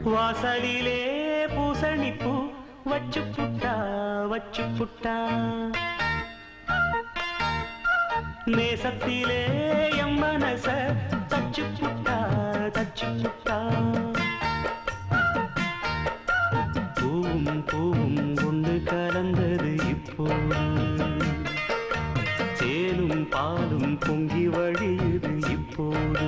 வாசலிலே பூசணிப்பூ வச்சு புட்டா நேசத்திலே எம் மனச தச்சு புட்டா பூவும் பூவும் ஒன்று கலந்தது இப்போது தேனும் பாலும் பொங்கி வழியுது இப்போது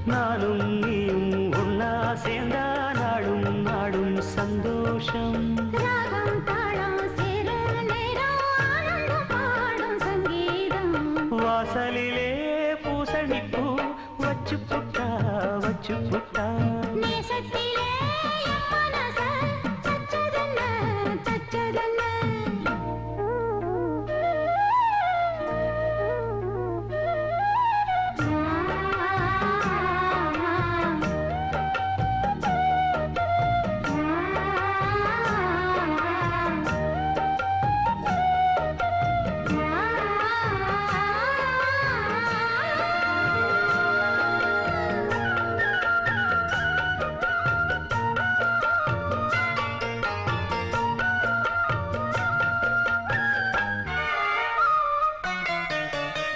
நானும் நீயும் ஒன்னா சேர்ந்தா நாடும் நாடும் சந்தோஷம் ராகம் தாளம் சேரும் நேரம் ஆனந்தம் பாடும் சங்கீதம் வாசலிலே பூசணிப்பூ வச்சு புட்டா நேசத்திலே என் மனச தச்சதென்ன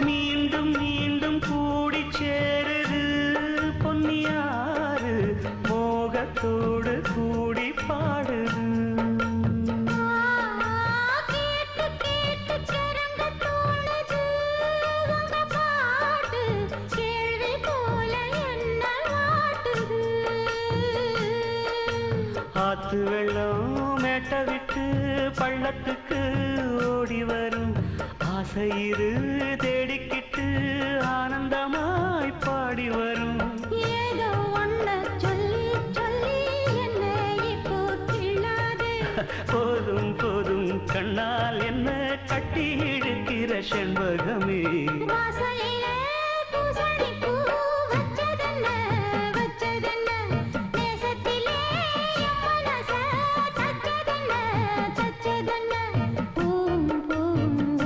மீண்டும் மீண்டும் கூடி சேருது பொன்னியாறு மோகத்தோடு கூடி பாடுது கேட்டு கேட்டு சரங்க தோணுது உங்க பாட்டு கேள்வி போல என்ன வாட்டுது ஆத்து வெள்ளம் மேட்ட விட்டு பள்ளத்துக்கு ஓடி வரும் ஆசையிரு தேடிக்கிட்டு ஆனந்தமாய் பாடி வரும் ஏதோ ஒன்ன சொல்லி சொல்லி என்ன இப்போ கிள்ளாதே போதும் போதும் கண்ணால் என்ன கட்டி இழுக்கிற செண்பகமே வாசலிலே பூசணிப்பூ வச்சதென்ன நேசத்திலே என் மனச தச்சதென்ன பூவும்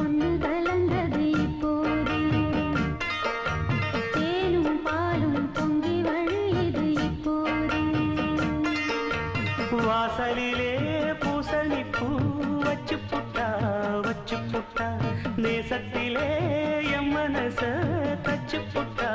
ஒன்று கலந்தது இப்போது தேனும் பாலும் பொங்கி வழியுது இப்போது வாசலிலே பூசணிப்பூ வச்சு புட்டா நேசத்திலே எம் மனச தச்சு புட்டா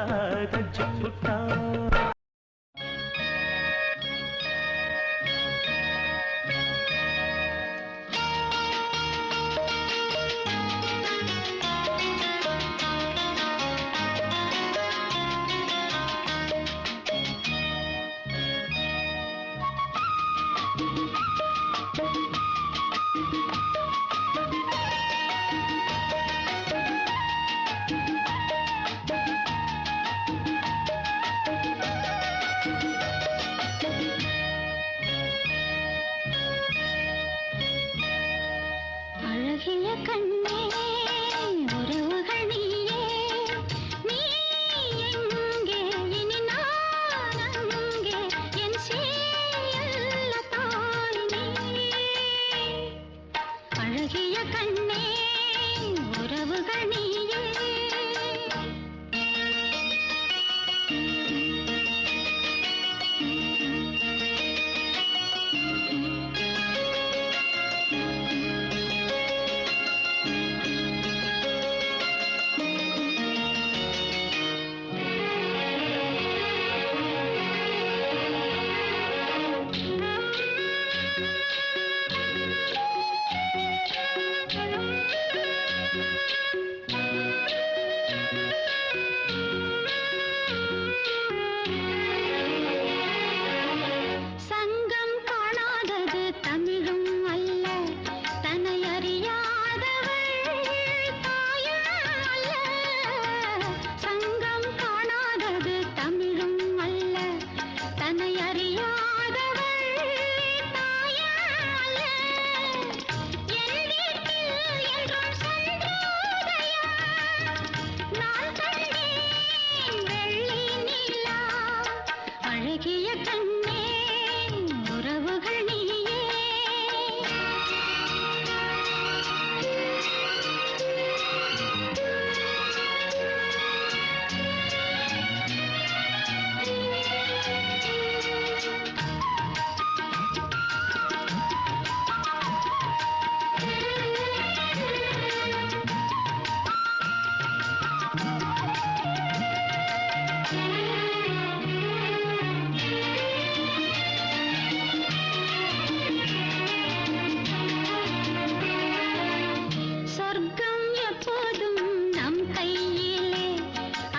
சொர்க்கம் எப்போதும் நம் கையிலே,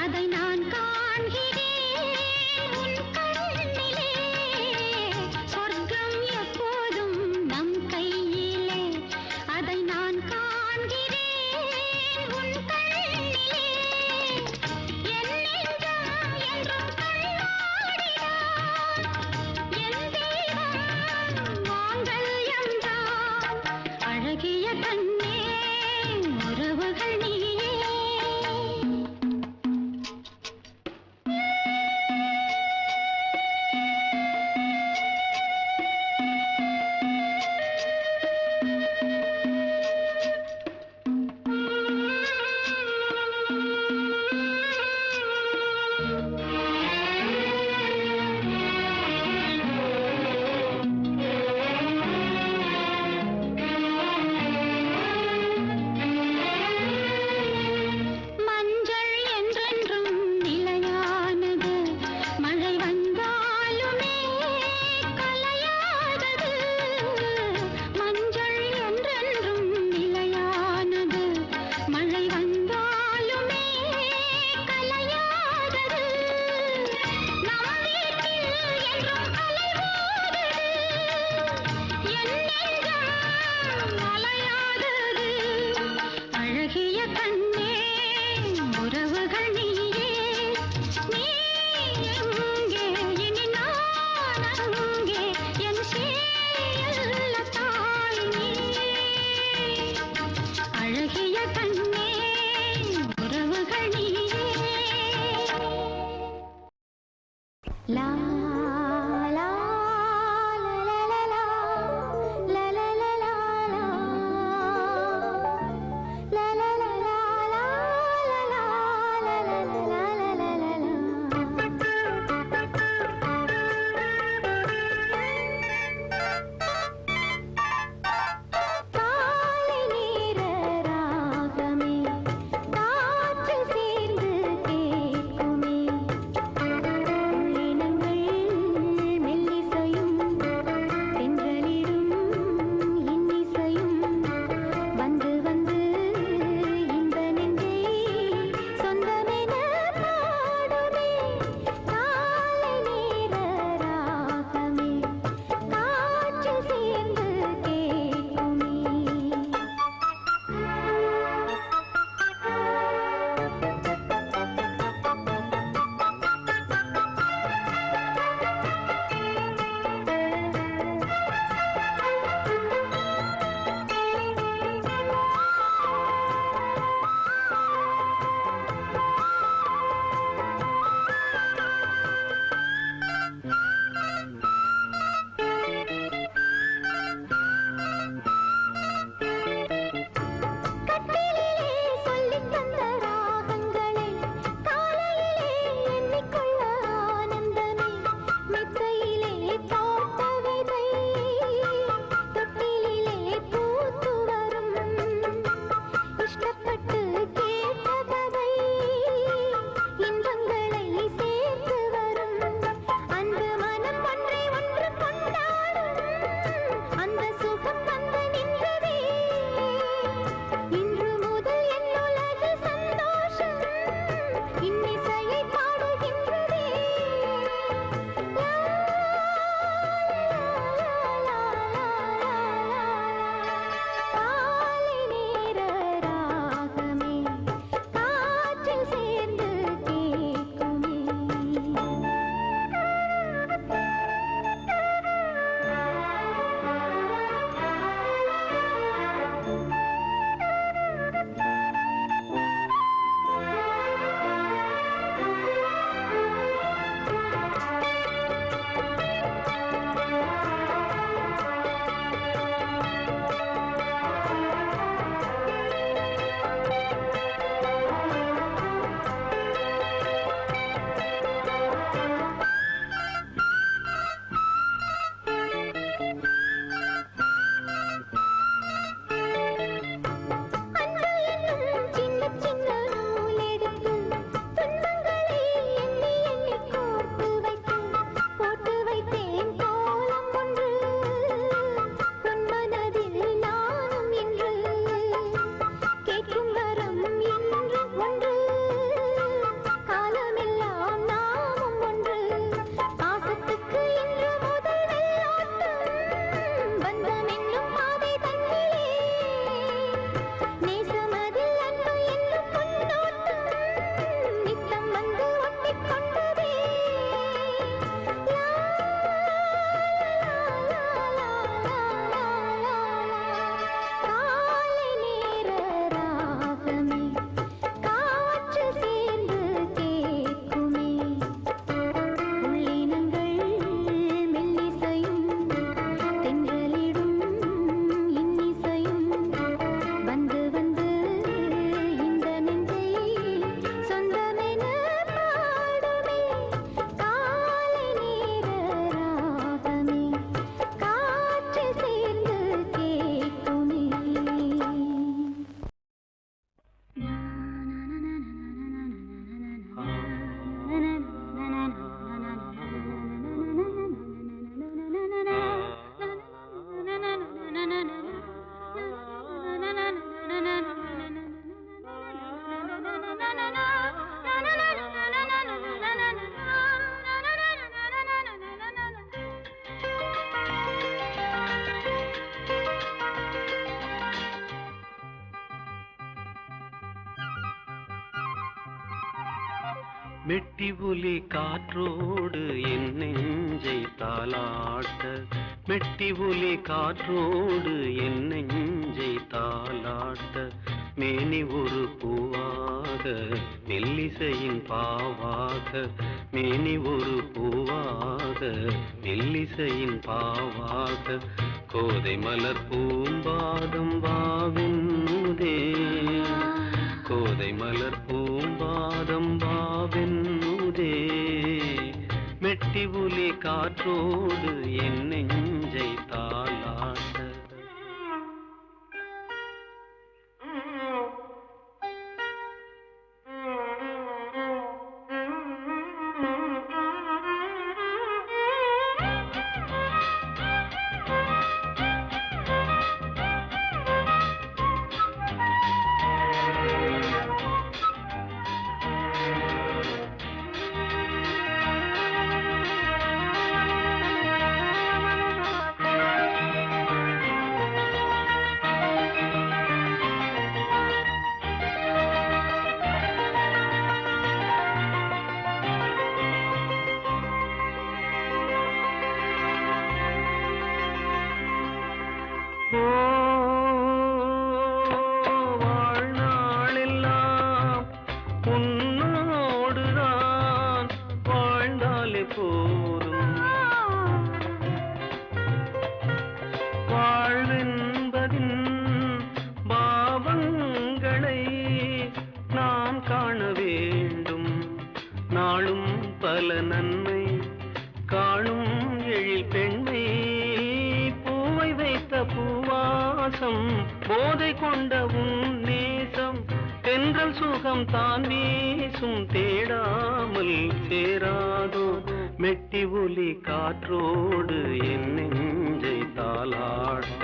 அதை நான் காண்கிறேன் உன் கண்ணிலே. சொர்க்கம் எப்போதும் நம் கையிலே, அதை நான் காண்கிறேன் உன் கண்ணிலே. என் நெஞ்சம் என்றும் கண்ணாடிதான், என் தெய்வம் மாங்கல்யம்தான். அழகிய கண்ணே உறவுகள் நீயே. மஞ்சள் என்றென்றும் நிலையானது, மழை வந்தாலுமே கலையாதது. மஞ்சள் என்றென்றும் நிலையானது, மழை வந்தாலுமே கலையாதது. நம் வீட்டில் என்றும் அலைமோதுது, என் நெஞ்சம் அலையாதது. அழகிய கண்ணே உறவுகள் நீயே. நீ எங்கே இனி நான் அங்கே, என் சேயல்ல தாய் நீயே. அழகிய கண்ணே உறவுகள் நீயே. லா லா லா லா லா லா லா லா லா லா. La la la la la la la la la la la la la. காலை நேர ராகமே காற்றில் சேர்ந்து கேட்குமே, உள்ளினங்கள் மெட்டி ஒலி காற்றோடு என் நெஞ்சை தாலாட்ட, மெட்டி ஒலி காற்றோடு என் நெஞ்சை தாலாட்ட, மேனி ஒரு பூவாக மெல்லிசையின் பாவாக, மேனி ஒரு பூவாக மெல்லிசையின் பாவாக, கோதை மலர் பூம்பாதம் வாவென்னுதே, கோதை மலர் பூம்பாதம் வாவென்னுதே, மெட்டி ஒலி காற்றோடு என் நெஞ்சை தாலாட்ட. வாழ்நாளெல்லாம் உன்னோடுதான் வாழ்ந்தாலே போதும், வாழ்வென்பதின் பாவங்களை நாம் காண வேண்டும், நாளும் பல நன்மை காணும் எழில் பெண்மை, பூவை வைத்த பூவாசம் போதை கொண்ட உன் நேசம், தென்றல் சுகம் தான் வீசும் தேடாமல் சேராதோ, மெட்டி ஒலி காற்றோடு என் நெஞ்சை தாலாட்ட.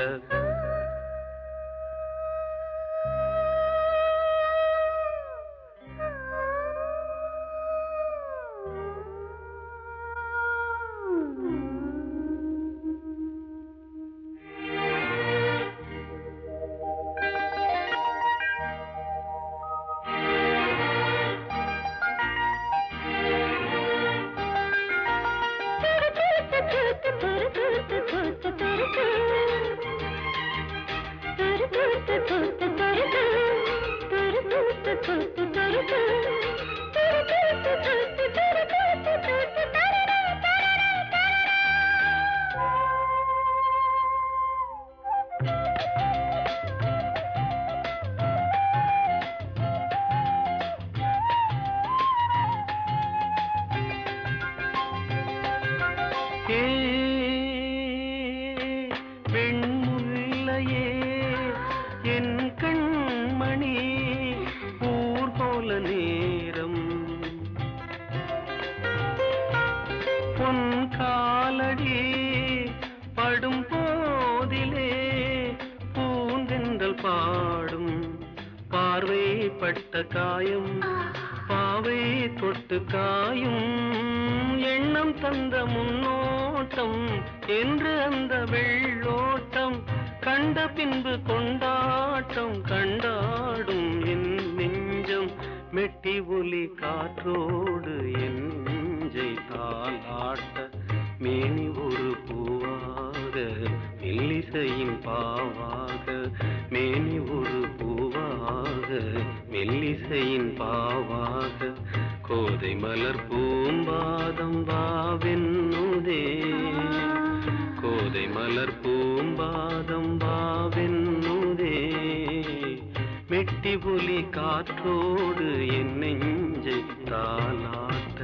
வெண்முல்லையே என் கண்மணி, ஊர் போல நேரம் பொன் காலடி படும் போதிலே பூந்தென்றல் பாடும், பார்வை பட்ட காயம் பாவை தொட்டு காயும், எண்ணம் தந்த முன்னோட்டம் என்று அந்த வெள்ளோட்டம், கண்ட பின்பு கொண்டாட்டம் கண்டாடும் என் நெஞ்சம், மெட்டி ஒலி காற்றோடு என் நெஞ்சை தாலாட்ட, மேனி ஒரு பூவாக மெல்லிசையின் பாவாக, மேனி ஒரு பூவாக மெல்லிசையின் பாவாக, கோதை மலர் பூம்பாதம் வாவென்னுதே, கோதை மலர் பூம்பாதம் வாவென்னுதே, மெட்டி ஒலி காற்றோடு என் நெஞ்சை தாலாட்ட.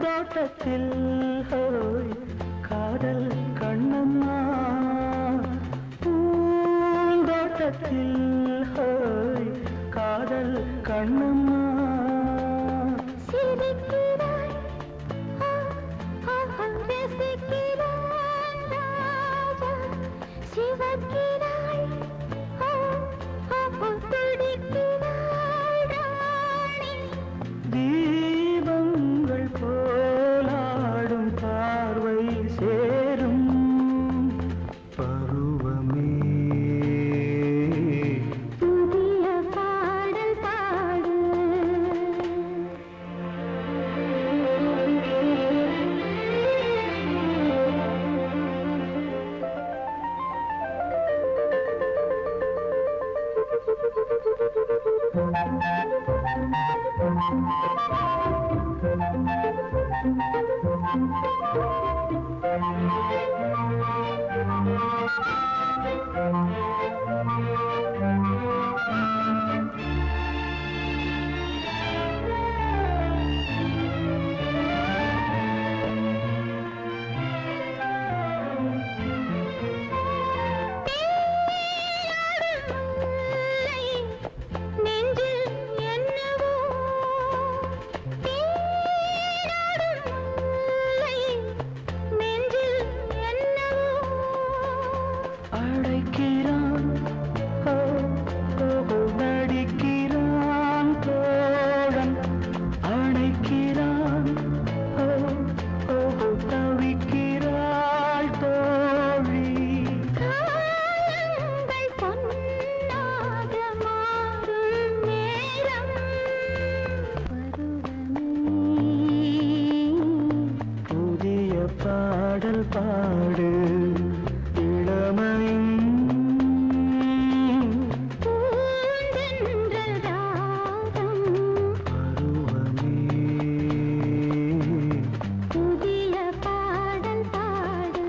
தோட்டத்தில் ஹோய் காதல் கண்ணம்மா பூந்தோட்டத்தில் ஹோய் காதல் கண்ணம்மா சிரிக்கிறாய் ரசிக்கிறாய் துவக்கினாள் துடிக்கினாள் ராணி தீபங்கள் போலாடும் பார்வை சேரும் பருவமே புதிய பாடல் பாடு நெஞ்சில் என்னவோ தேனாடும் முல்லை நெஞ்சில் என்னவோ அழைக்கிறான் ஓ, ஓ, நடிக்கிறான் தோழன் அணைக்கிறான் ஓ, ஓ, தவிக்கிறாள் தோழி காலங்கள் பொன்னாக மாறும் நேரம் பருவமே புதிய பாடல் பாடு இளமையின் பூந்தென்றல் ராகம் பருவமே புதிய பாடல் பாடு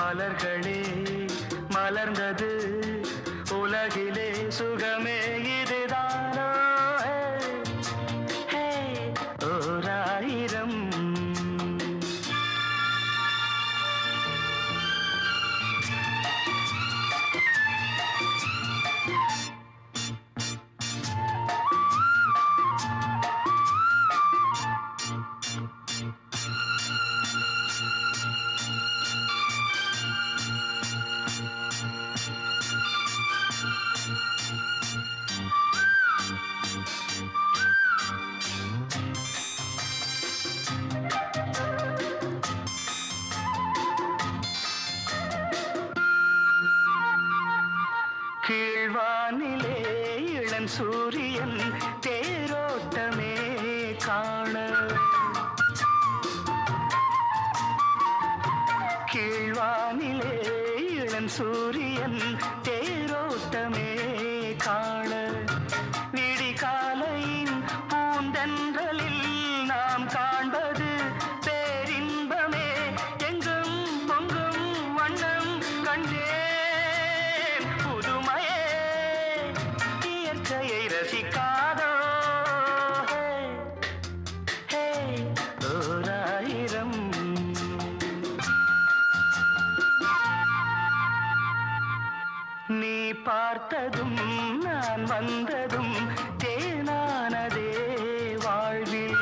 மலர்களே மலர்ந்தது உலகிலே சுகமே இதுதானோ ஹே, ஓராயிரம் கீழ்வானிலே இளம் சூரியன் தேரோட்டமே காண கீழ்வானிலே இளம் சூரியன் தேரோட்டமே காண விடிகாலையின் பூந்தென்றலில் நாம் காண்பது பேரின்பமே எங்கும் பொங்கும் வண்ணம் கண்டேன் புதுமையே இயற்கையை ரசிக்காதோ ஹே, ஓராயிரம் நீ பார்த்ததும் நான் வந்ததும் தேனானதே வாழ்வில்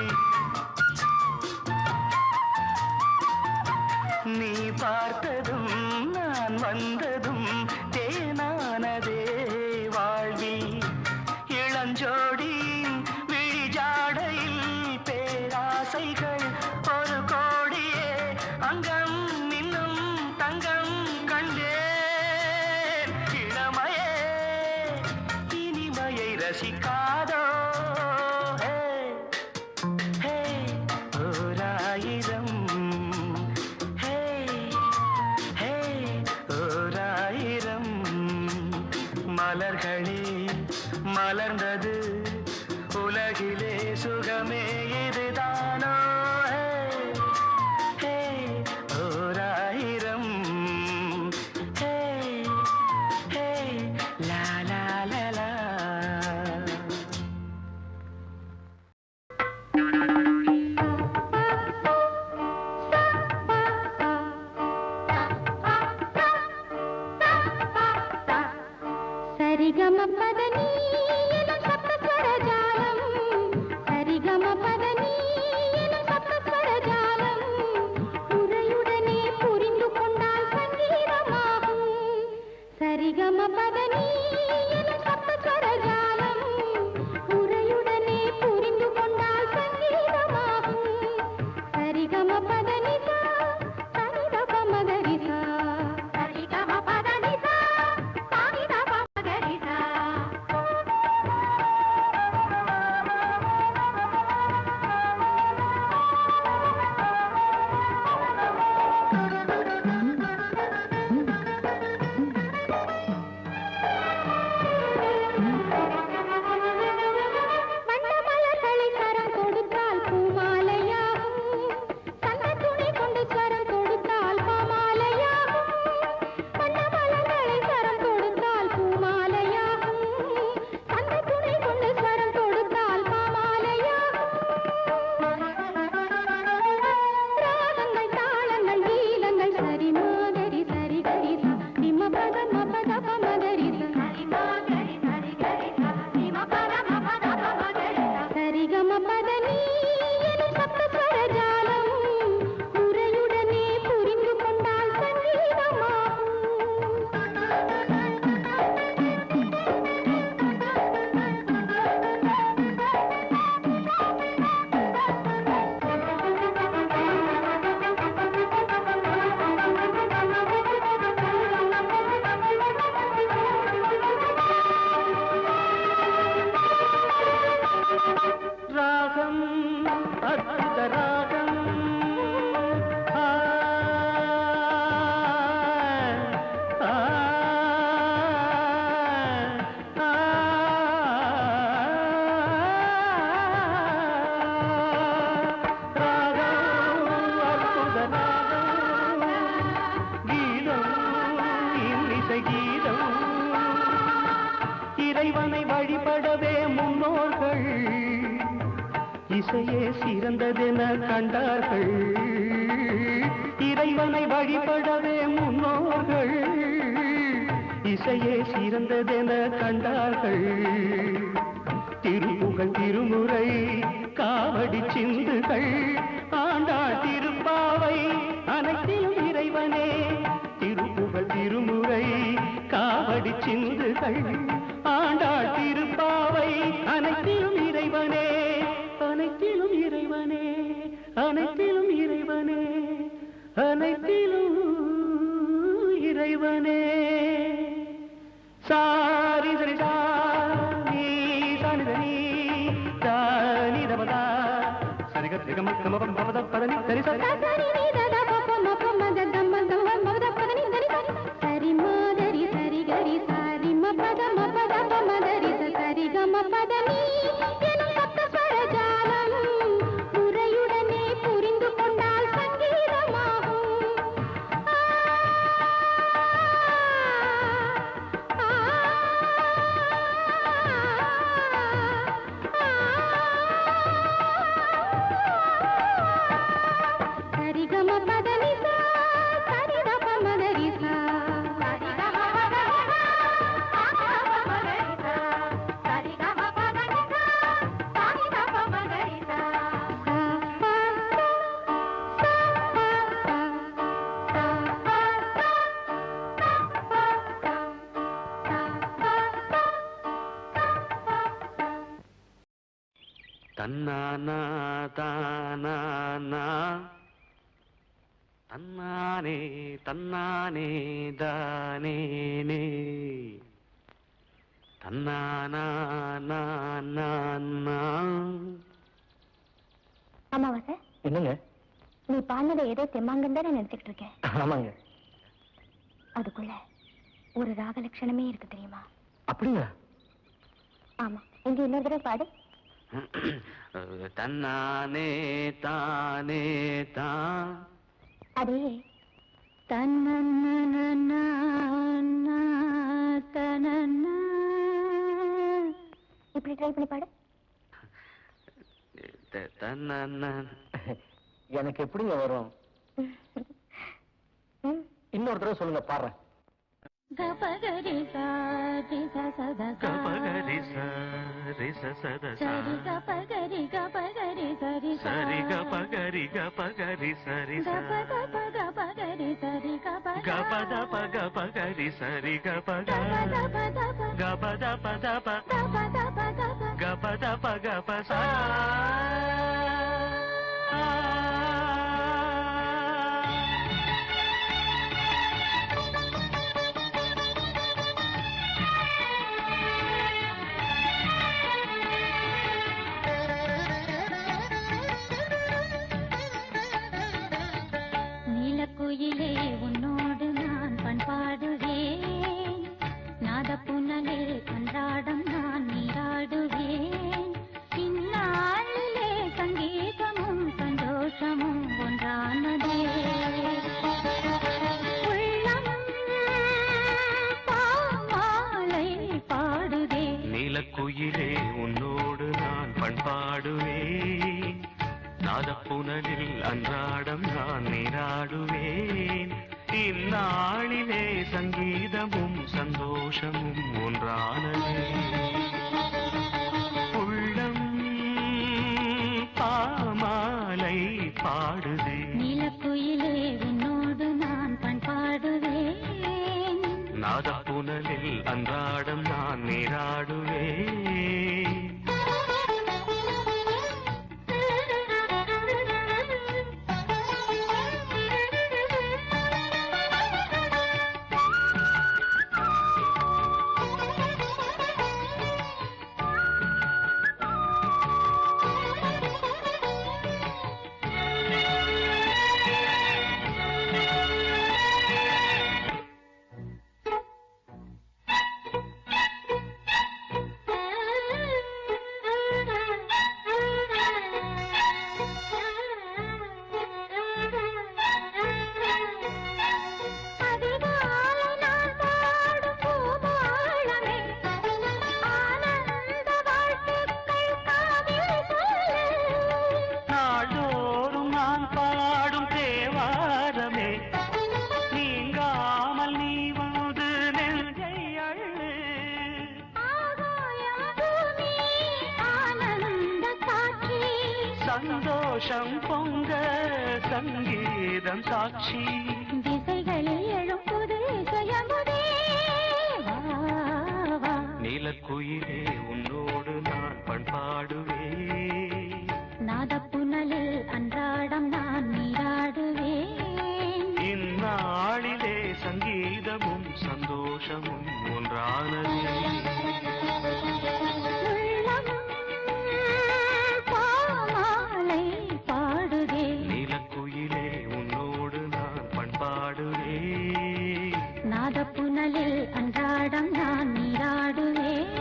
நீ பார்த்ததும் நான் வந்ததும் தேனானதே வாழ்வில் இளஞ்சோடியின் விழிஜாடையில் பேராசைகள் ஒரு கோடியே அங்கம் இன்னும் தங்கம் கண்டேன் இளமையே இனிமையை ரசிக்காதோ ஹே, ஹே, ஓராயிரம் ஹே, ஹே, ஓராயிரம் மலர்களே மலர்ந்தது உலகிலே சுகமே இதுதானோ ஹே, ஓராயிரம் ஹே, ஹே, லா லா லா லா சரிகம பதனி எனும் சப்தஸ்வர ஜாலம் சரிகம பதனி எனும் சப்தஸ்வர ஜாலம் உரையுடனே புரிந்து கொண்டால் சங்கீதமாகும் சரிகம பதனி எனும் சப்தஸ்வர ஜாலம் உரையுடனே புரிந்து கொண்டால் சங்கீதமாகும் சரிகம பதனிசா சரிதப மகரிசா சரிகம பதனிசா சரிதப மகரிசா கீதம் இறைவனை வழிபடவே முன்னோர்கள் இசையே சிறந்ததென கண்டார்கள் இறைவனை வழிபடவே முன்னோர்கள் இசையே சிறந்ததென கண்டார்கள் திருப்புகழ் திருமுறை காவடி சிந்துகள் ஆண்டாள் திருப்பாவை அனைத்திலும் இறைவனே திருப்புகழ் திருமுறை காவடி சிந்துகள் ஆண்டாள் திருப்பாவை அனைத்திலும் இறைவனே அனைத்திலும் இறைவனே அனைத்திலும் இறைவனே அனைத்திலும் இறைவனே சாரி சரி சாரி சானி சனி தானி தபதா சரிக திகம கமபம் பவத பதனி சரி சரி சரி நீ தத பப மப மத தம்ம தம்ம பவத பதனி சரி சரி சரி மாதரி சரி கரி சாரி மபத மபத பமதரி சரி கம பதனி எனும் சப்த ஸ்வரஜாலம் முறையுடனே புரிந்து கொண்டால் சங்கீதமாகும் சரிகம பதனி சரி தப மதரி தன்னானா தானானா தன்னானே தன்னானே தானேனே தன்னானா நானா அமாவாசை என்னங்க? நீ பாடினதை ஏதோ தெம்மாங்கன்னு தானே நினைச்சிட்டு இருக்கேன் ஆமாங்க. அதுக்குள்ள ஒரு ராக லட்சணமே இருக்கு தெரியுமா? அப்படிங்க? ஆமா, இங்க இன்னொரு தடவை பாடு. தன்னானே தானே தான் அதே தன்னன்னா இப்படி ட்ரை பண்ணி பாடு. தன்னா எனக்கு எப்படிங்க வரும்? இன்னொரு தடவை சொல்லுங்க, பாடுறேன். கபகரி சாரி சத கபகரி சரி சத சரி கபகரி கபகரி சரி சரி கபகரி கபகரி சரி கபத கபகரி சரி கபத பகபகரி சரி கபத கபத பதப கபத பகப சா நீலக்குயிலே உன்னோடு நான் பண்பாடுவேன், நாத புனலே அன்றாடம் நான் நீராடுவேன். இந்நாளிலே சங்கீதமும் சந்தோஷமும் ஒன்றானதே. உள்ளம் பாமாலை பாடுதே. நீலக்குயிலே உன்னோடு நான் பண்பாடுவேன், நாதப்புனலில் அன்றாடம் நான் நீராடுவேன். இந்நாளிலே சங்கீதமும் சந்தோஷமும் ஒன்றானதே. உள்ளம் பாமாலை பாடுதே. நீலக்குயிலே உன்னோடு நான் பண்பாடுவேன், நாதப்புனலில் அன்றாடம் நான் நீராடுவேன். சந்தோஷம் பொங்க சங்கீதம் சாட்சி திசைகளில் எழும் புது இசையமுதே நீலக்குயிலே உன்னோடு நான் பண்பாடுவேன் நாதப்புனலில் அன்றாடம் நான் நீராடுவேன் இந்நாளிலே சங்கீதமும் சந்தோஷமும் ஒன்றானதே நாதப்புனலில் அன்றாடம் நான் நீராடுவேன்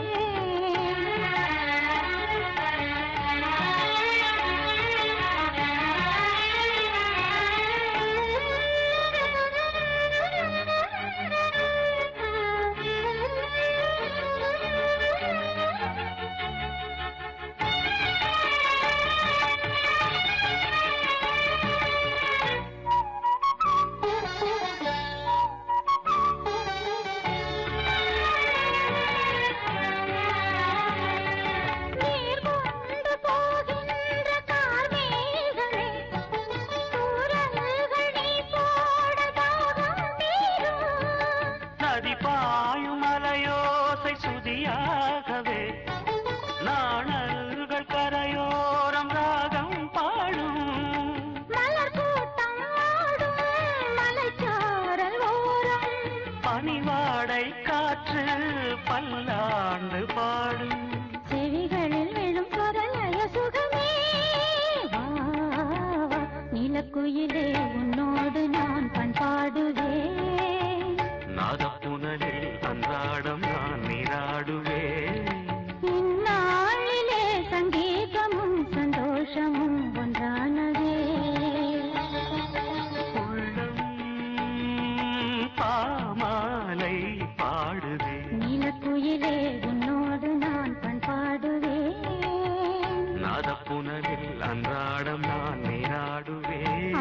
பனிவாடை காற்று பல்லாண்டு பாடும் செவிகளில் விழும் குரலய சுகமே நீலக்குயிலே உன்னோடு நான் பண்பாடுவேன் நாதப்புனலில் அன்றாடம் நான் நீராடுவேன் இந்நாளிலே சங்கீதமும் சந்தோஷமும் ஒன்றானதே பாமாலை பாடுதே நீலக்குயிலே உன்னோடு நான் பண்பாடுவேன் நாதப்புனலில் அன்றாடம் நான் நீராடுவேன்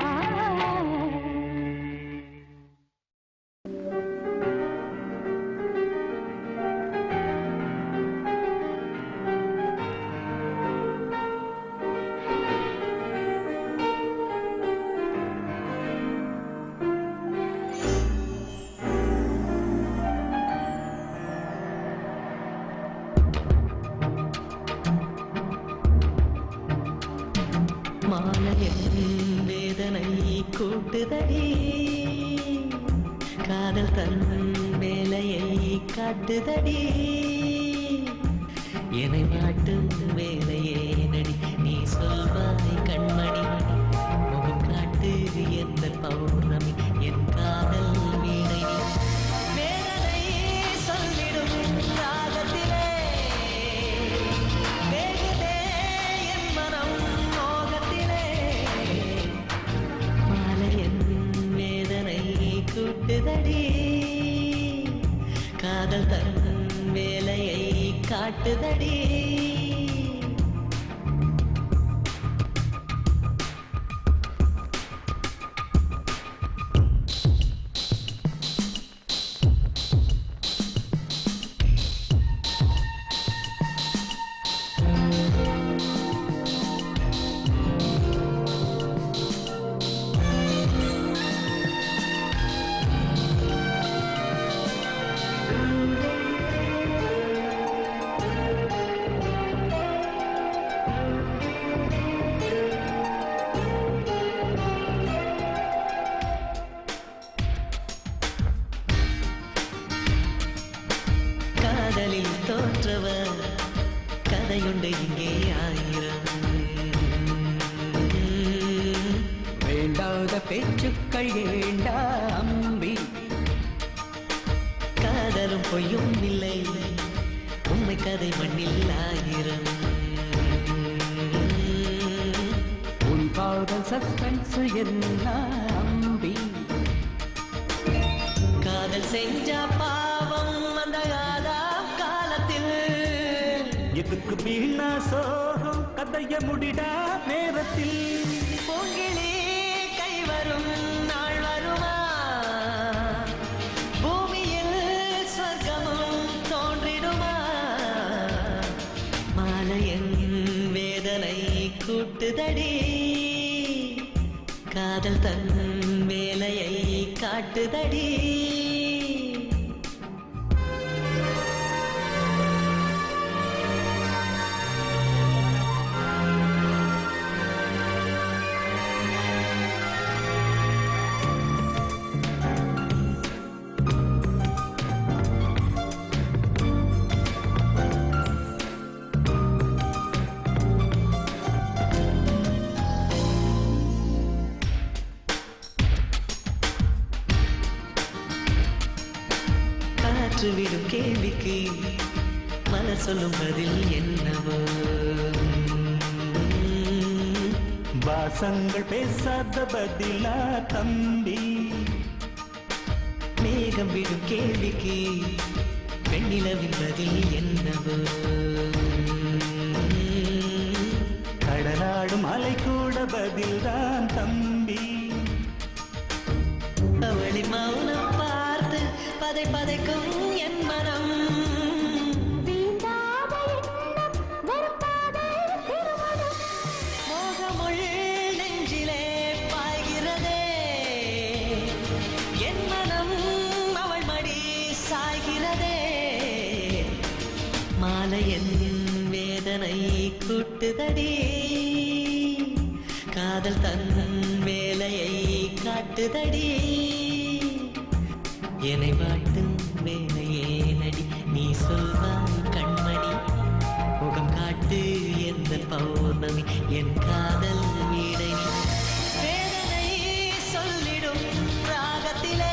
வேதனை கூட்டுதடி காதல் தன் வேலையை காட்டுதடி என்னை மாட்டும் வேலையே நடி நீ சொல்வாய் கண்மணி முகம் காட்டு எந்த பௌர்ணமி என் காதல் வீணை வேதனை சொல்லிடும் ராகத்திலே வேகதே என் மனம் கூட்டுதடி காதல் தன் வேலையை காட்டுதடி காதலில் தோற்றவர் கதையுண்டு இங்கே ஆயிரம் வேண்டாத பேச்சுக்கள் வேண்டாம்பி காதலும் பொய்யும் இல்லை உண்மை கதை மண்ணில் ஆயிரம் உன் காதல் சஸ்பென்ஸ் என்ன அம்பி காதல் செஞ்சா பாவம் அந்த காலத்தில் எதுக்கு வீணா சோகம் கதைய முடிடா நேரத்தில் பூங்கிலே கை வரும் நாள் வருமா பூமியில் சொர்க்கமும் தோன்றிடுமா மாலையன் வேதனை கூட்டுதடி காதல் தன் வேலையை காட்டுதடி விடும் கேள்விக்கு மலர் சொல்லும் பதில் என்னவோ வாசங்கள் பேசாத பதிலா தம்பி மேகம் விடும் கேள்விக்கு பெண்ணிலவின் பதில் என்னவோ கடலாடும் அலை கூட பதில்தான் தம்பி அவளி மௌனம் பார்த்து பதை பதைக்கும் என் மனம் மோகமுள் நெஞ்சிலே பாய்கிறதே என் மனம் அவள் மடி சாய்கிறதே மாலையன் வேதனை கூட்டுதடி காதல் தன் வேலையை காட்டுதடி என்னை வாட்டும் வேலையே நடி நீ சொல்வாய் கண்மணி முகம் காட்டு எந்த பௌர்ணமி என் காதல் வீடை வேதனை சொல்லிடும் ராகத்திலே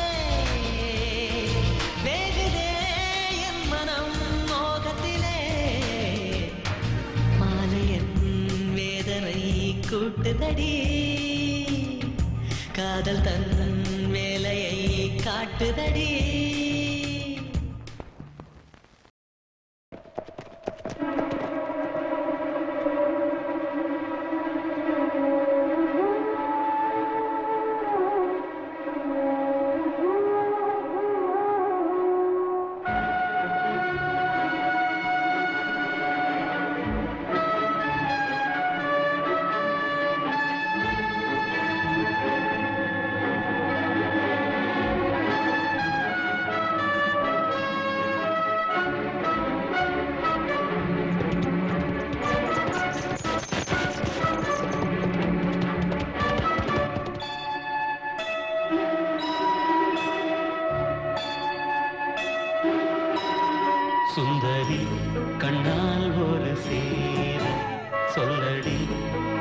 வேகுதே என் மனம் மோகத்திலே மாலையன் வேதனை கூட்டுதடி காதல் தன் வேலையை காட்டுதடி சுந்தரி கண்ணால் ஒரு சேரி சொல்லடி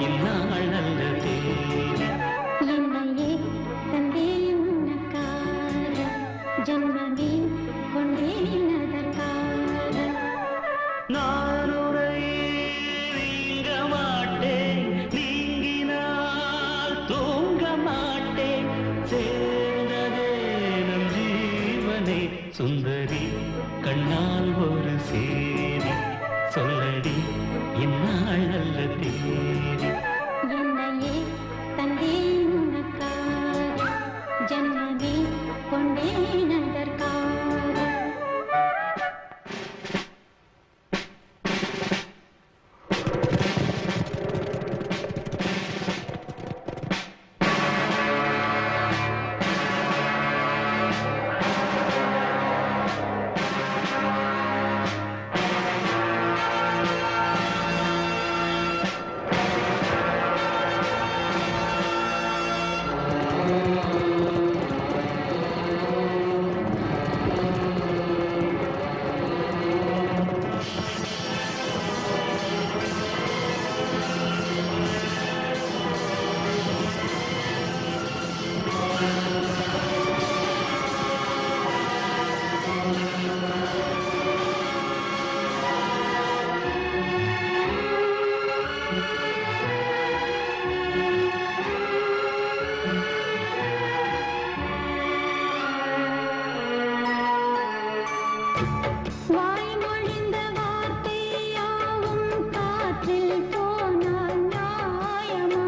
இந்நாள் நல்ல தேதி என்னையே தந்தேன் உனக்காக ஜன்மமே கொண்டேன் அதற்காக நான் உரை நீங்க மாட்டேன் நீங்கினால் தூங்க மாட்டேன் சேர்ந்ததே நம் ஜீவனே சுந்தரி கண்ணால் ஒரு சேரி சொல்லடி இந்நாள் நல்ல தேதி என்னையே தந்தேன் உனக்காக ஜன்மமே கொண்டேன் அதற்காக வாய்மொழிந்த வார்த்தையாவும் காற்றில் போனால் நியாயமா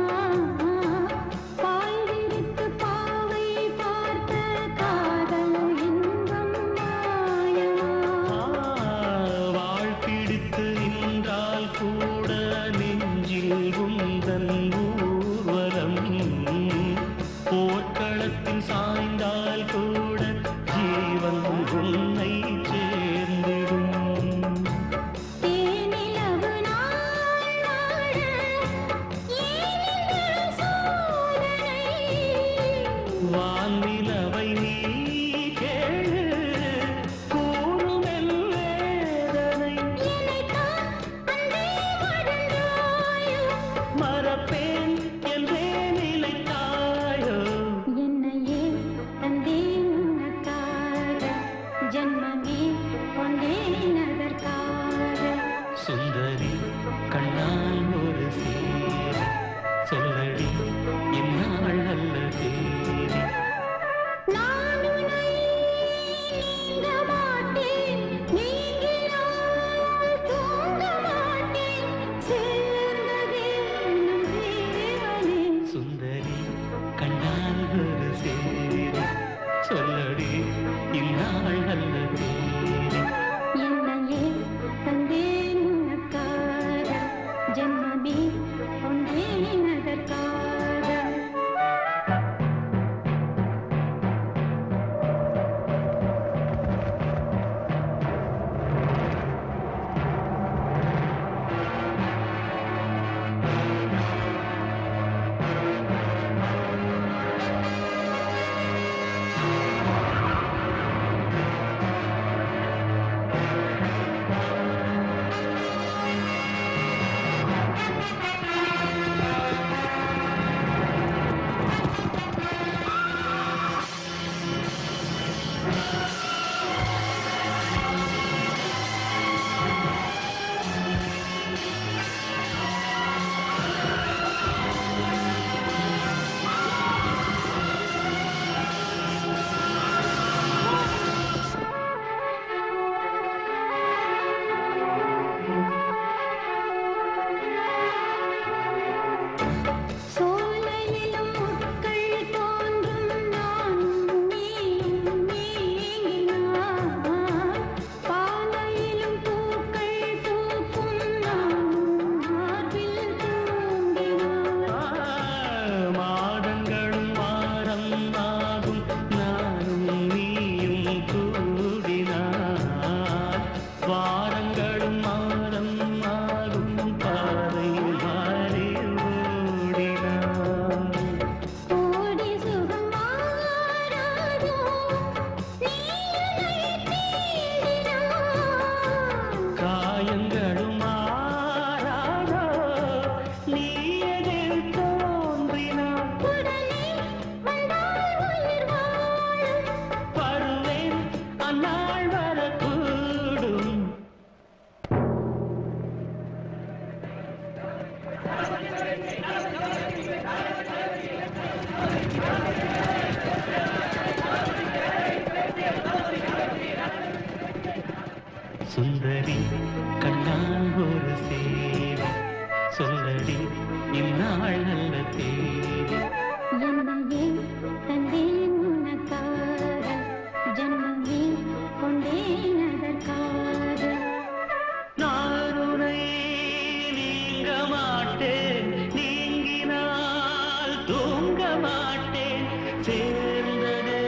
பாய் விரித்து பாவை பார்த்த காதல் இன்பம் மாயமா வாழ் பிடித்து நின்றால் கூட நெஞ்சில் உந்த சுந்தரி கண்ணால் ஒரு சேவை சொல்லடி இந்நாள் நல்ல தேவை என்னையே தந்தேன் உனக்காக ஜன்மமே கொண்டேன் அதற்காக நான் உன்னை நீங்க மாட்டேன் நீங்கினால் தூங்க மாட்டேன் சேர்ந்ததே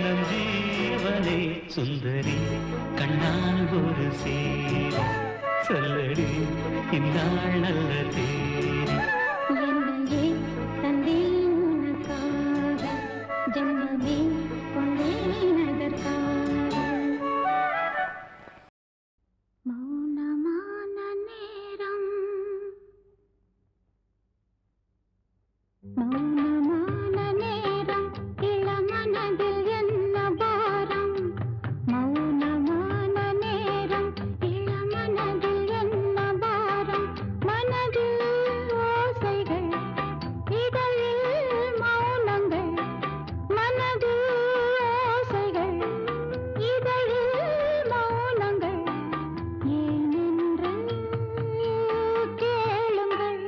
நம் ஜீவனே சுந்தரி கண்ணால் ஒரு சேவை சொல்லடி இந்நாள் நல்ல தேவை என்னையே தந்தேன் உனக்காக ஜன்மமே கொண்டேன் அதற்காக மௌனமான நேரம் மௌனமான நேரம் இளமனதில் என்ன பாரம் மௌனமான நேரம் இளமனதில் என்ன பாரம் மனதில் ஓசைகள் இதழில் மௌனங்கள் மனதில் ஓசைகள் இதழில் மௌனங்கள் ஏனென்று கேளுங்கள்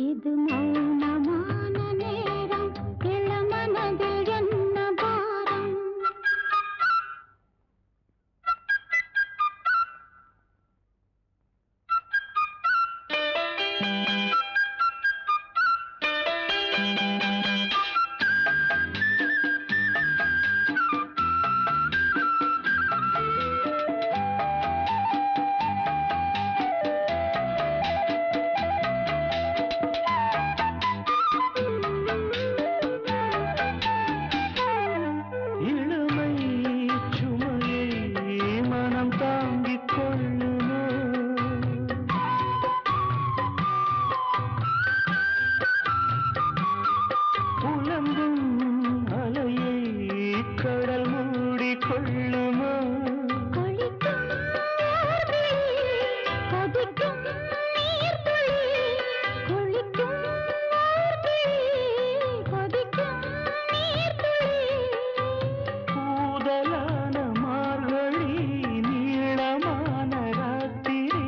இது மௌனமான நேரம் இளமனதில் என்ன பாரம் இளமை சுமையை மனம் தாங்கிக் கொள்ளுமோ புலம்பும் அலையை கடல் மூடிக் கொள்ளுமோ கொளிக்கும் நீர்த்துளி கொதிக்கும் நீர்த்துளி கொளிக்கும் நீர்த்துளி கொதிக்கும் நீர்த்துளி கூதலான மார்கழி நீளமான ராத்திரி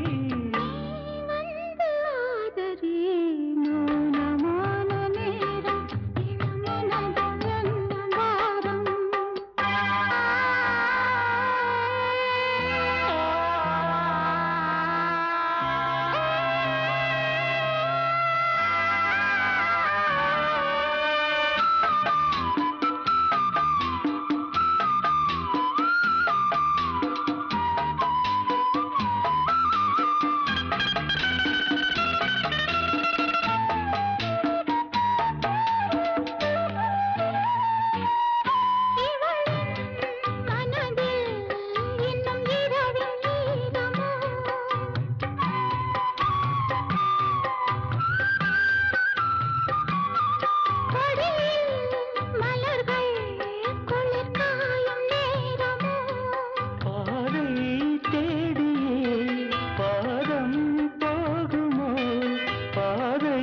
வந்து ஆதரி மௌனமான நேரம் இளமனதில் என்ன பாரம் மனதில் இன்னும் இரவின் நீளமோ கொடியில் மலர்கள் குளிர் காயும் நேரமோ பாதை தேடியே பாதம் போகுமோ பாதை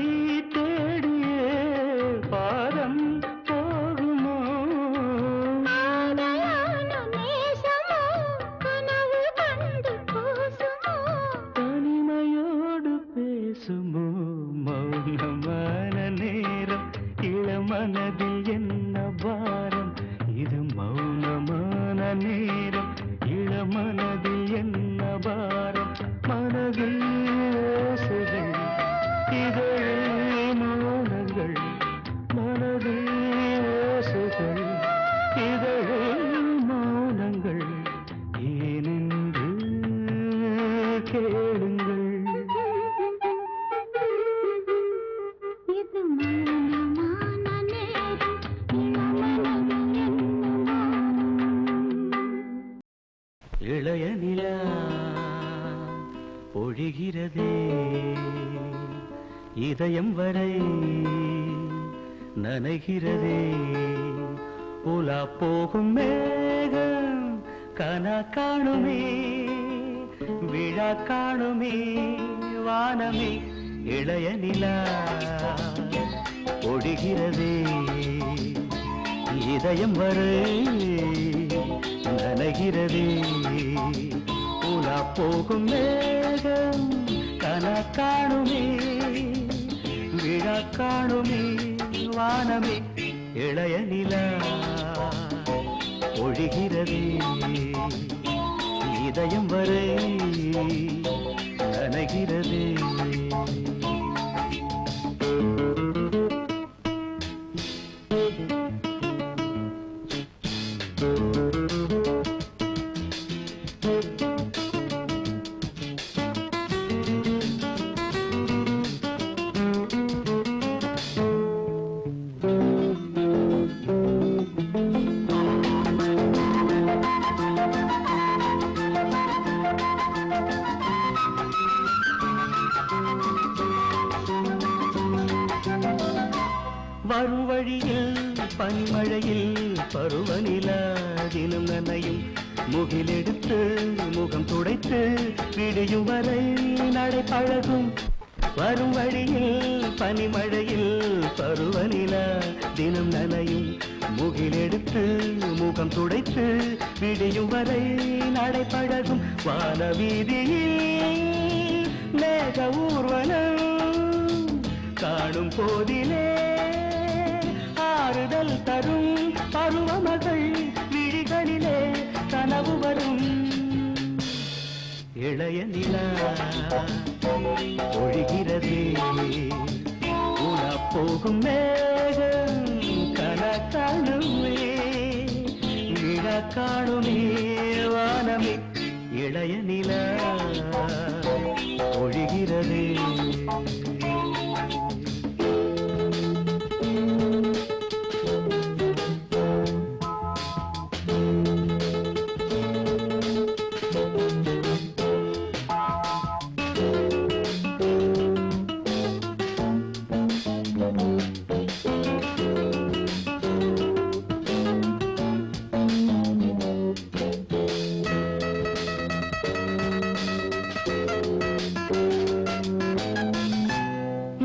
தேடியே பாதம் போகுமோ ஆடையான நேசமோ கனவு கண்டு கூசுமோ தனிமையோடு பேசுமோ மௌனமான நேரம் இளமனதில் என்ன பாரம் இது மௌனமான நேரம் இளமனதில் என்ன பாரம் மனதில் ஓசைகள் இதழில் மௌனங்கள் மனதில் ஓசைகள் இதழில் மௌனங்கள் ஏனென்று கேளுங்கள் இது மௌனமான நேரம் இளமனதில் என்ன பாரம் இளைய நிலா பொழிகிறதே இதயம் வரை நனைகிறதே உலா போகும் மேகம் கனா காணுமே விழா காணுமே வானமே இளைய நிலா ஒடுகிறதே இதயம் வரை போகும் மேகம் கனா காணுமே விழா காணுமே வானமே இளைய நிலா ஒழிகிறதே இதயம் வரை நனைகிறதே வரும் வழியில் பனிமழையில் பருவநிலா தினம் நனையும் முகிலெடுத்து முகம் துடைத்து விடியும் வரை நடை பழகும் வரும் வழியில் பனிமழையில் பருவநிலா தினம் நனையும் முகிலெடுத்து முகம் துடைத்து விடியும் வரை நடை பழகும் வானவீதியில் மேக ஊர்வலம் காணும் போதிலே ஆறுதல் தரும் பருவமகள் விழிகளிலே கனவு வரும் இளைய நிலா ஒழிகிறதே உலா போகும் மேகம் கனா காணுமே விழா காணுமே வானமே இளைய நிலா ஒழிகிறதே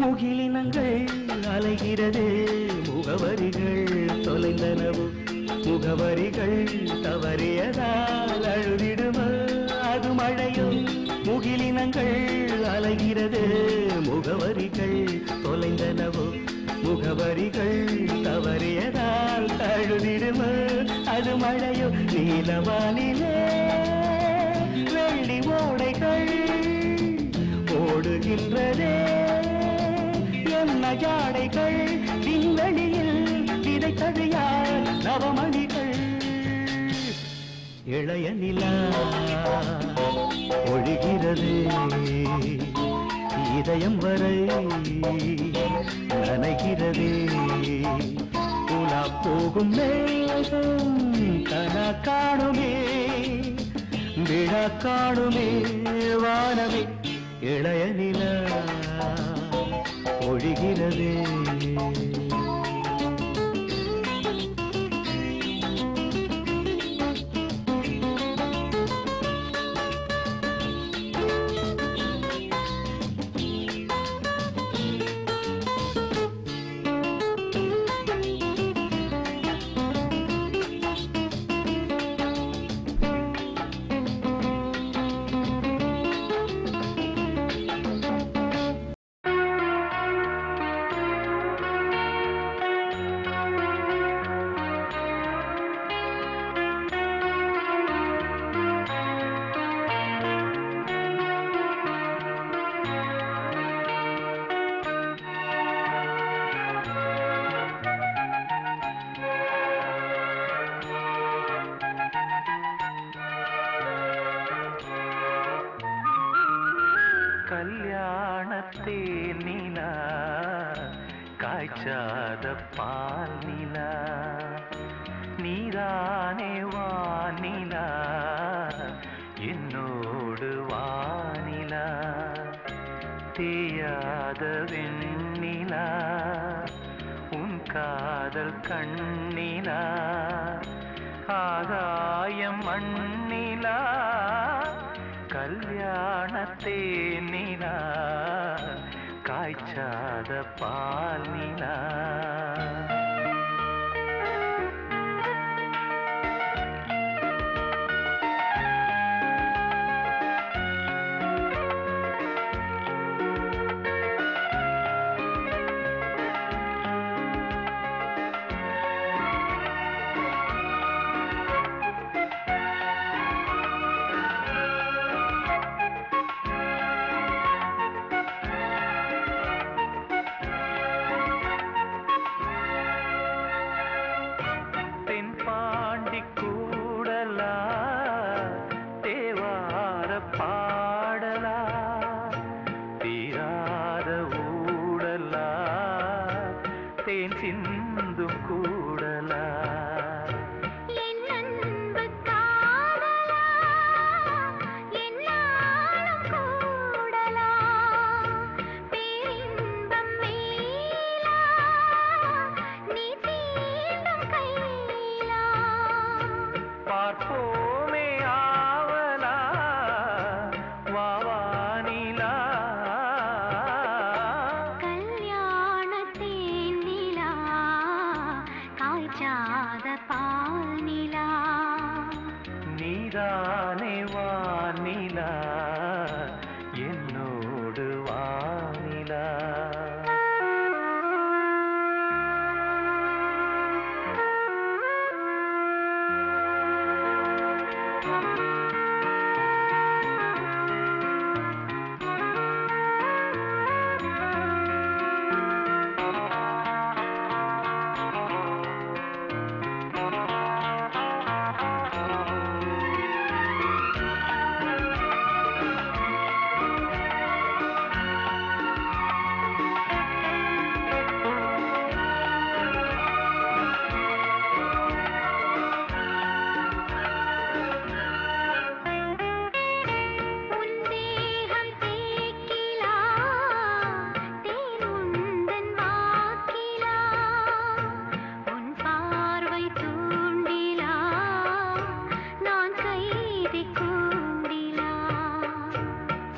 முகிலினங்கள் அலைகிறது முகவரிகள் தொலைந்தனவு முகவரிகள் தவறியதால் அழுதிடுமோ அது மழையும் முகிலினங்கள் அலைகிறது முகவரிகள் தொலைந்தனவு முகவரிகள் தவறியதால் அழுதிடுமோ அது மழையோ நீலவானிலே வெள்ளி ஓடைகள் ஓடுகின்றதே என்ன ஜாடைகள் விண்வெளியில் விதைத்தது யார் நவமணிகள் இளைய நிலா ஒழிகிறது இதயம் வரை நனைகிறதே உலா போகும் மேகம் கனா காணுமே விழா காணுமே வானமே இளைய நிலா ஒழிகிறதே கல்யாணத்தே நிலா காய்ச்சாத பால் நிலா நீதானே வானிலா என்னோடு வானிலா தேயாத வெண்ணிலா உன் காதல் கண்ணிலா ஆகாயம் மண்ணிலா கல்யாணத்தே நிலா காய்ச்சாத பால் நிலா பார்ப்போமே ஆவலா வாவானிலா கல்யாணத்தேன் நிலா காய்ச்சாத பால் நிலா நீதானே வானிலா என்னோடு வானிலா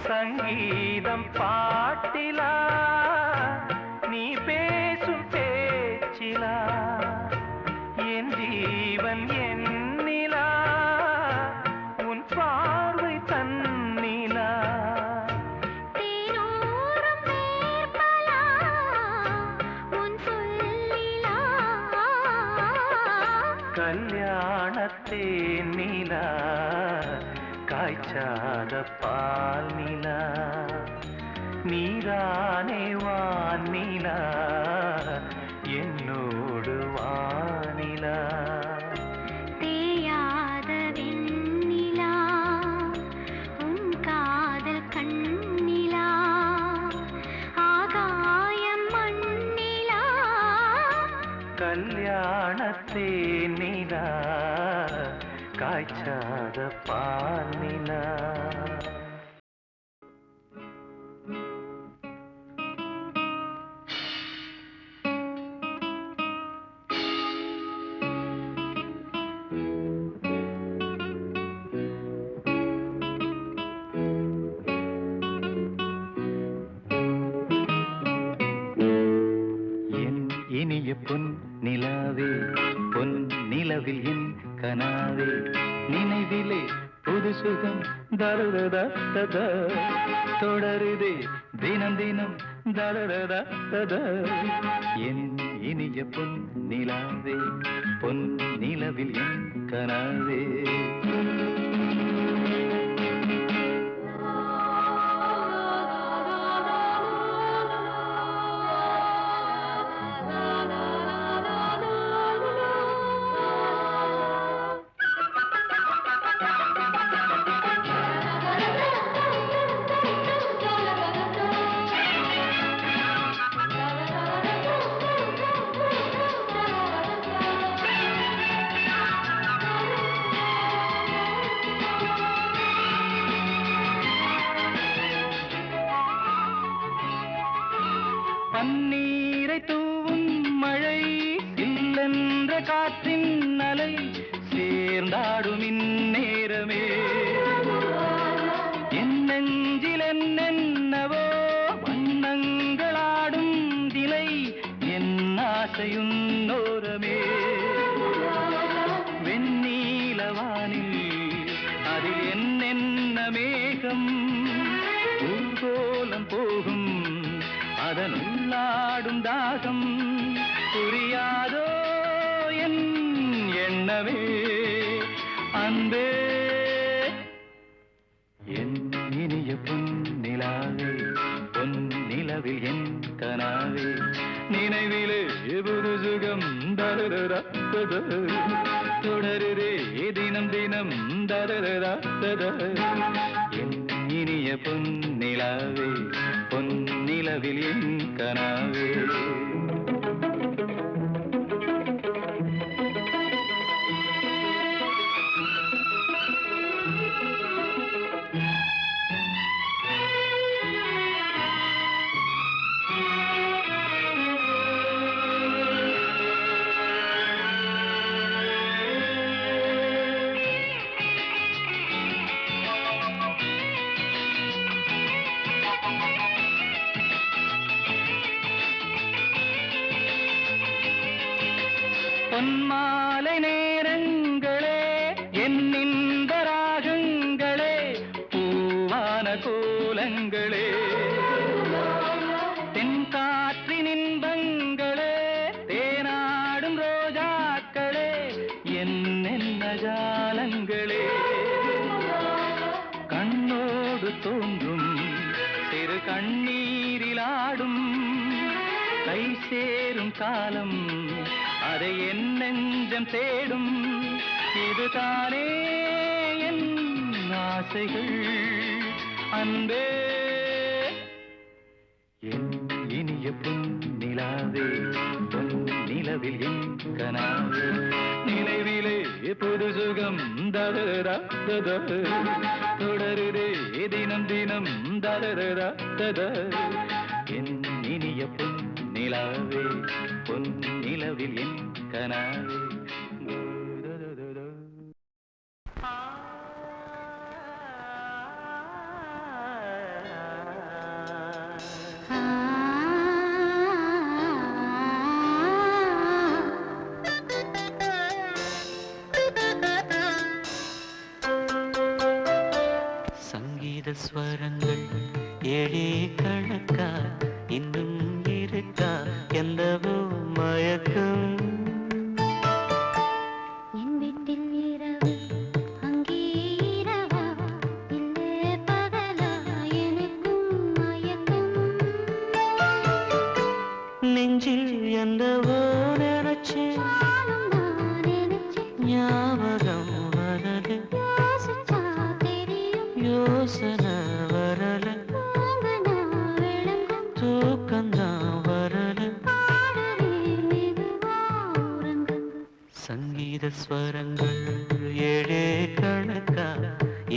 சங்கீதம் பாட்டிலா நீ பேசும் பேச்சிலா என் ஜீவன் என்னிலா உன் பார்வை தன்னிலா தேனோரம் வேர்ப்பலா உன் சொல்லிலா கல்யாணத்தேன் நிலா காய்ச்சாத பால் நிலா நீதானே வானிலா என்னோடு வானிலா தேயாத வெண்ணிலா உன் காதல் கண்ணிலா ஆகாயம் மண்ணிலா கல்யாணத்தேன் நிலா காய்ச்சாத பால் நிலா இனிய பொன் நிலாவே பொன் நிலவில் என் கனாவே நினைவிலே புது சுகம் தருதா தொடருதே தினம் தினம் தருதா என் இனிய பொன் நிலாவே பொன் நிலவில் என் கனாவே பன்னீரை தூவும் மழை இல்லென்ற காற்றின் அலை சேர்ந்தாடும் இந்நேரமே என் நெஞ்சில் என்னென்னவோ வண்ணங்களாடும் திலை என் ஆசையுன்னோரமே வெண்ணீலவானில் அதில் என்னென்ன மேகம் ஊர்கோலம் போகும் அதன் உள்ளாடும் தாகம் புரியாதோ என் எண்ணமே அன்பே என் இனிய பொன் நிலாவே பொன் நிலவில் என் கனாவே நினைவிலே புது சுகம் தருதா தொடருதே தினம் தினம் தருதா என் இனிய பொன் நிலாவே பொன் நிலவில் என் கனாவே என்னிந்த ராகங்களே பூவான கோலங்களே தென்காற்றின் இன்பங்களே தேனாடும் ரோஜாக்களே என்னென்ன ஜாலங்களே கண்ணோடு தோன்றும் சிறு கண்ணீரிலாடும் கை சேரும் காலம் அதை என் நெஞ்சம் தேடும் இதுதானே என் ஆசைகள் அன்பே என் இனிய பொன்னிலாவே பொன் நிலவில் என் கனாவே நினைவிலே புது சுகம் தரரா தொடருதே தினம் தினம் தரரா என் இனிய பொன்னிலாவே பொன் நிலவில் என் கனாவே ஸ்வரங்கள் ஏழே கணக்கா இன்னும் இருக்கா எந்தவோ மயக்கம் என் வீட்டில் இரவு அங்கே இரவா இல்லே பகலா எனக்கும் மயக்கம் நெஞ்சில் எந்தவோ நினைச்சு ஞாபகம் வரது யோசனை வரல தூக்கந்தான் வரல சங்கீத ஸ்வரங்கள் ஏழே கணக்கா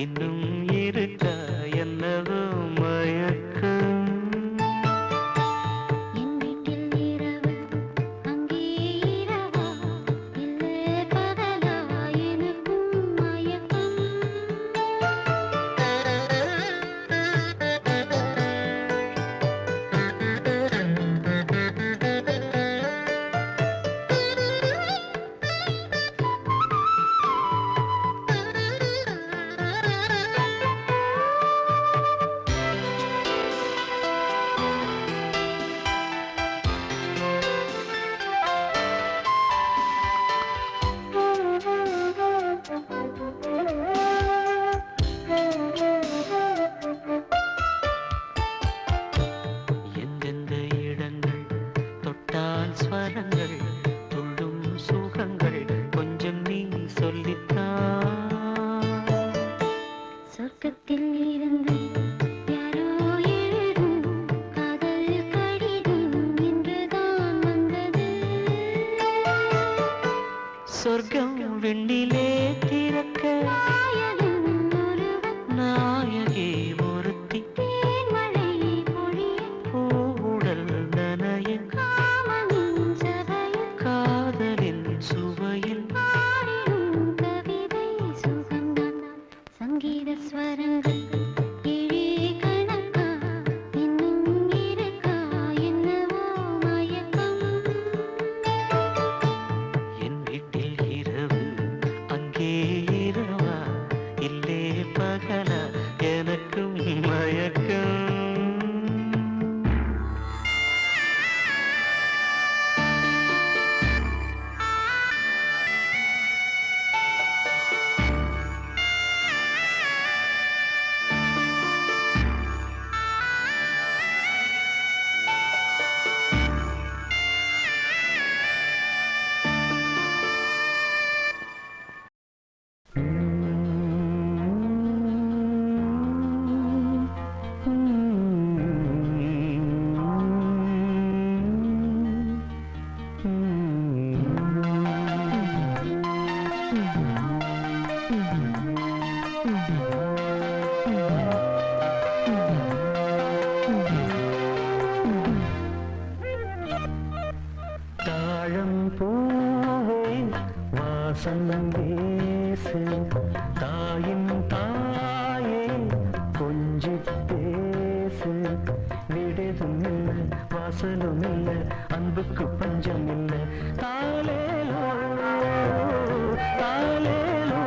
இன்னும் இருக்கா என்னவோ மயக்கம் சொர்க்கம் வெண்ணிலே திறக்க நாயகி ஒருத்தி பூவுடல் நனைய காதலின் சுவையில் சங்கீத ஸ்வரங்கள் ஏழே கணக்கா இன்னும் இருக்கா என்னவோ மயக்கம் என் வீட்டில் இரவு அங்கே இரவா இல்லே பகலா எனக்கும் மயக்கம் வாசம் வீசு தாயின் தாயே கொஞ்சி பேசு விடுதும் இல்லை வாசலும் இல்லை அன்புக்கு பஞ்சம் இல்லை தாலேலோ தாலேலோ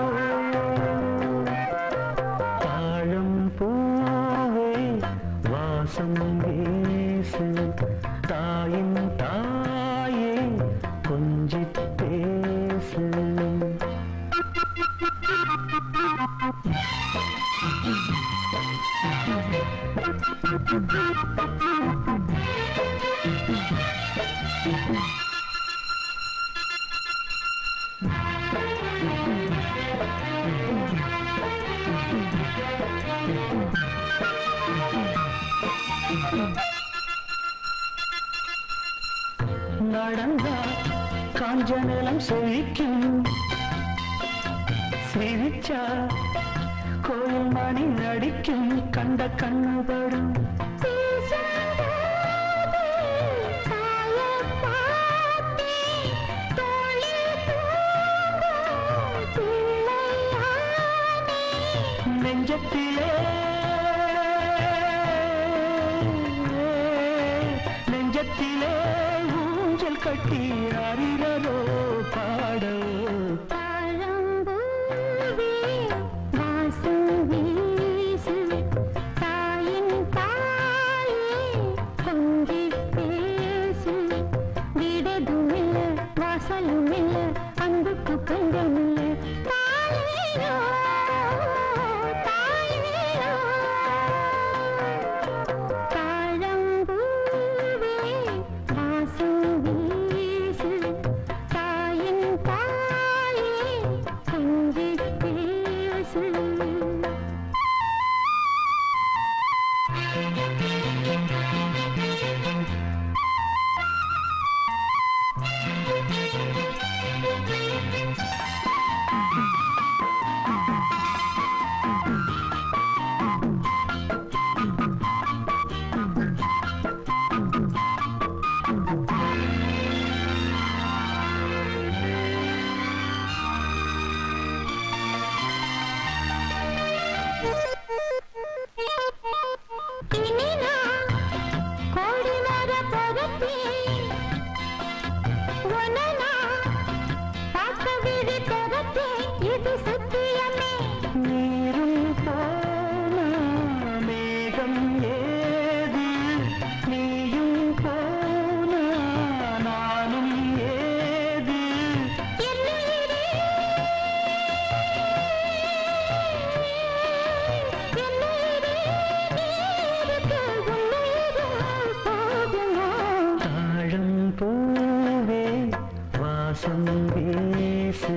நடந்தா காஞ்ச நிலம் செழிக்கும், சிரிச்சா கோயில் மணி நடிக்கும், கண்ட கண்ணுபடும் நெஞ்சத்திலே நெஞ்சத்திலே ஊஞ்சல் கட்டி அறிவதோ பாடோ அன்புக்கு பஞ்சமில்லை தாயோ தாயோ தாழம்பூவே வாசம் வீசு தாயின் தாயே கொஞ்சி பேசு வாசம் வீசு